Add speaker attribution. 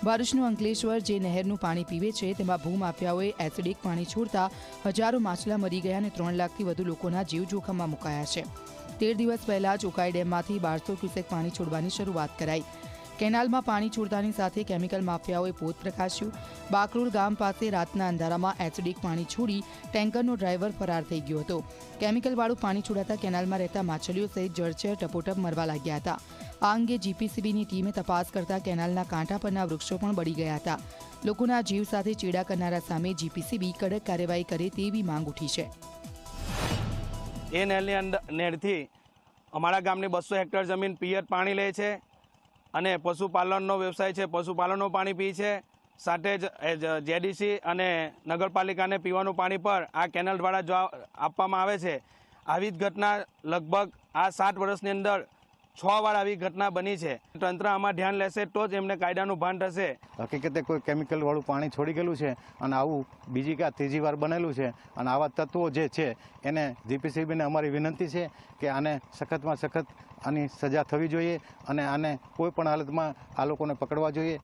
Speaker 1: ભરૂચનું અંકલેશ્વર જે નહેરનું પાણી પીવે છે તેમાં ભૂમાફિયાઓએ એસિડિક પાણી છોડતા હજારો માછલા મરી ગયા અને 3 લાખથી વધુ લોકોના જીવ જોખમમાં મુકાયા છે। 13 દિવસ પહેલા જ ઉકાઈ ડેમમાંથી 1200 ક્યુસેક પાણી છોડવાની શરૂઆત કરાઈ। કેનાલમાં પાણી છોડતાની સાથે કેમિકલ માફિયાઓએ પોત પ્રકાશ્યું। બાકરોડ ગામ પાસે રાતના અંધારામાં એસિડિક પાણી છોડી ટેન્કરનો ડ્રાઈવર ફરાર થઈ ગયો હતો। કેમિકલવાળું પાણી છોડાતા કેનાલમાં રહેતા માછલીઓ સહિત જળચર ટપોટપ મરવા લાગ્યા હતા। આ અંગે જીપીસીબીની ટીમે તપાસ કરતા કેનાલના કાંઠા પરના વૃક્ષો પણ બળી ગયા હતા। લોકોના જીવ સાથે ચેડા કરનારા સામે જીપીસીબી કડક કાર્યવાહી કરે તેવી માંગ ઉઠી છે।
Speaker 2: એ નહેરથી અમારા ગામની 200 હેક્ટર જમીન પિયત પાણી લે છે અને પશુપાલનનો વ્યવસાય છે, પશુપાલનનું પાણી પી છે। સાથે જ જેડીસી અને નગરપાલિકાને પીવાનું પાણી પર આ કેનાલ દ્વારા આપવામાં આવે છે। આવી જ ઘટના લગભગ આ 7 વર્ષની અંદર 6 વાર આવી ઘટના બની છે। તંત્ર આમાં ધ્યાન લેશે તો જ એમને કાયદાનું ભાન થશે।
Speaker 3: હકીકતે કોઈ કેમિકલ વાળું પાણી છોડી ગયેલું છે અને આવું બીજી કે ત્રીજી વાર બનેલું છે અને આવા તત્વો જે છે એને જીપીસીબીને અમારી વિનંતી છે કે આને સખતમાં સખત આની સજા થવી જોઈએ અને આને કોઈ પણ હાલતમાં આ લોકોને પકડવા જોઈએ।